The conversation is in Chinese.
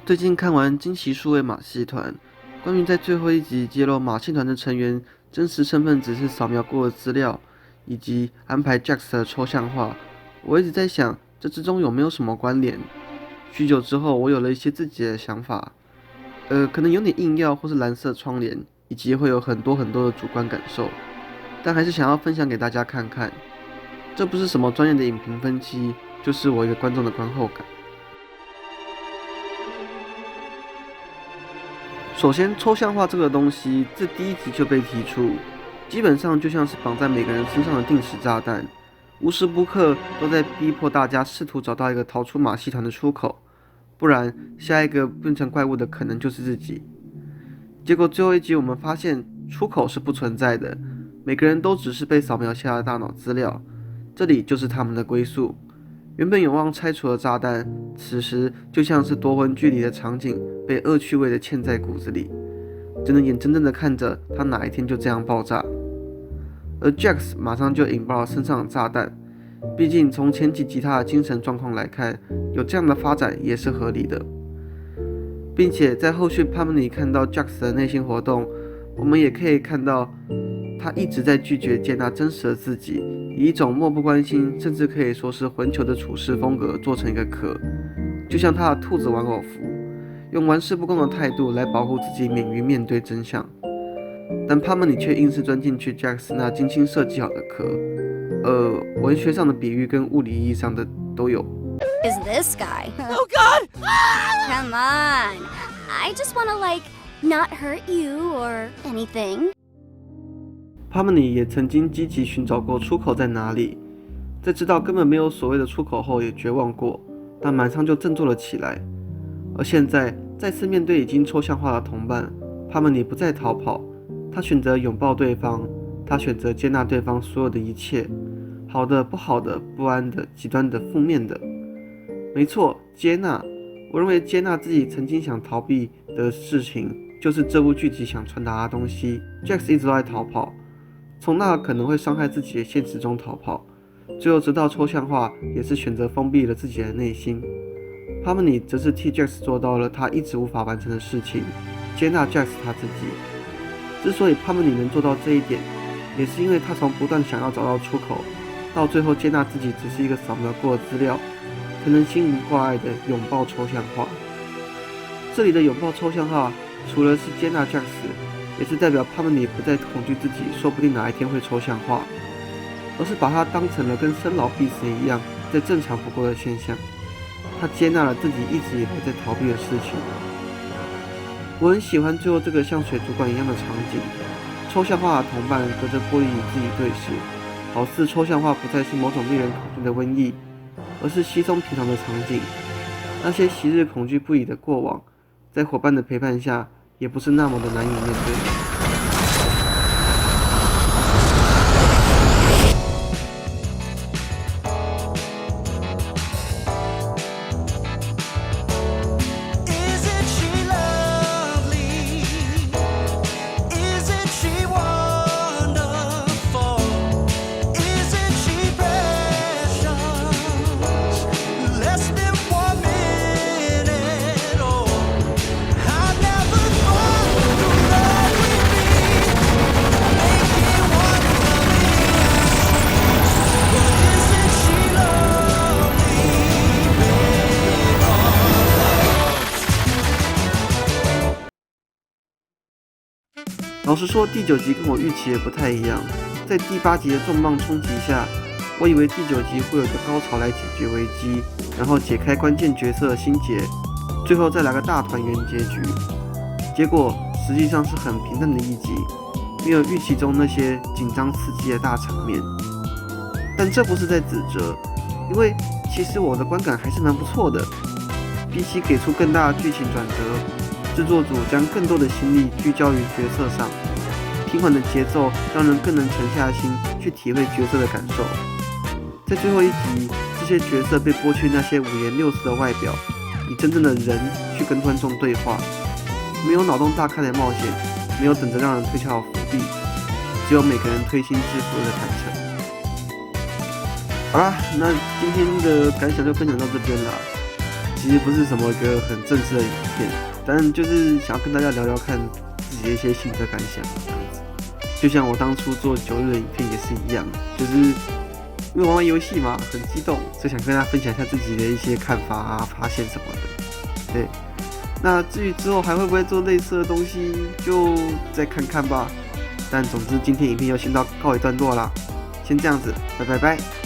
最近看完惊奇数位马戏团，关于在最后一集揭露马戏团的成员真实身份只是扫描过的资料，以及安排 Jax 的抽象化，我一直在想这之中有没有什么关联。许久之后，我有了一些自己的想法，可能有点硬要或是蓝色窗帘，以及会有很多的主观感受，但还是想要分享给大家看看。这不是什么专业的影评分析，就是我一个观众的观后感。首先，抽象化这个东西自第一集就被提出，基本上就像是绑在每个人身上的定时炸弹，无时不刻都在逼迫大家试图找到一个逃出马戏团的出口，不然下一个变成怪物的可能就是自己。结果最后一集我们发现出口是不存在的，每个人都只是被扫描下的大脑资料，这里就是他们的归宿。原本有望拆除的炸弹，此时就像是夺魂锯里的场景，被恶趣味的嵌在骨子里，只能眼睁睁的看着他哪一天就这样爆炸。而 Jax 马上就引爆了身上的炸弹，毕竟从前几集他的精神状况来看，有这样的发展也是合理的。并且在后续 Pamini 看到 Jax 的内心活动，我们也可以看到他一直在拒绝接纳真实的自己，以一种漠不关心，甚至可以说是混球的处事风格做成一个壳，就像他的兔子玩偶服，用玩世不恭的态度来保护自己免于面对真相。但帕曼尼却硬是钻进去 Jax 那精心设计好的壳，文学上的比喻跟物理意义上的都有。Is this guy? Oh God! Come on. I just wanna not hurt you or anything. 帕曼尼也曾经积极寻找过出口在哪里，在知道根本没有所谓的出口后也绝望过，但马上就振作了起来。而现在再次面对已经抽象化的同伴，帕曼尼不再逃跑，他选择拥抱对方，他选择接纳对方所有的一切，好的、不好的、不安的、极端的、负面的。没错，接纳。我认为接纳自己曾经想逃避的事情，就是这部剧集想传达的东西。Jax 一直都在逃跑，从那可能会伤害自己的现实中逃跑，最后直到抽象化，也是选择封闭了自己的内心。Pamini 则是替 Jax 做到了他一直无法完成的事情，接纳 Jax 他自己。之所以 Pamini 能做到这一点，也是因为他从不断想要找到出口，到最后接纳自己只是一个扫描过的资料，才能心无挂碍的拥抱抽象化。这里的拥抱抽象化，除了是接纳 Jax， 也是代表 Pamini 不再恐惧自己说不定哪一天会抽象化，而是把它当成了跟生老病死一样再正常不过的现象。他接纳了自己一直以来在逃避的事情。我很喜欢最后这个像水族馆一样的场景，抽象化的同伴隔着玻璃与自己对视，好似抽象化不再是某种令人恐惧的瘟疫，而是稀松平常的场景。那些昔日恐惧不已的过往，在伙伴的陪伴下，也不是那么的难以面对。老实说，第9集跟我预期也不太一样。在第8集的重磅冲击下，我以为第9集会有个高潮来解决危机，然后解开关键角色的心结，最后再来个大团圆结局。结果实际上是很平淡的一集，没有预期中那些紧张刺激的大场面。但这不是在指责，因为其实我的观感还是蛮不错的。比起给出更大的剧情转折，制作组将更多的心力聚焦于角色上，平缓的节奏让人更能沉下心去体会角色的感受。在最后一集，这些角色被剥去那些五颜六色的外表，以真正的人去跟观众对话，没有脑洞大开的冒险，没有等着让人推敲的伏笔，只有每个人推心置腹的坦诚。好啦，那今天的感想就分享到这边啦。其实不是什么一个很正式的影片，但就是想要跟大家聊聊看自己的一些心得感想这样子。就像我当初做9日的影片也是一样，就是因为玩游戏嘛，很激动，所以想跟大家分享一下自己的一些看法啊、发现什么的。对，那至于之后还会不会做类似的东西，就再看看吧。但总之，今天影片就先到告一段落啦，先这样子，拜拜拜。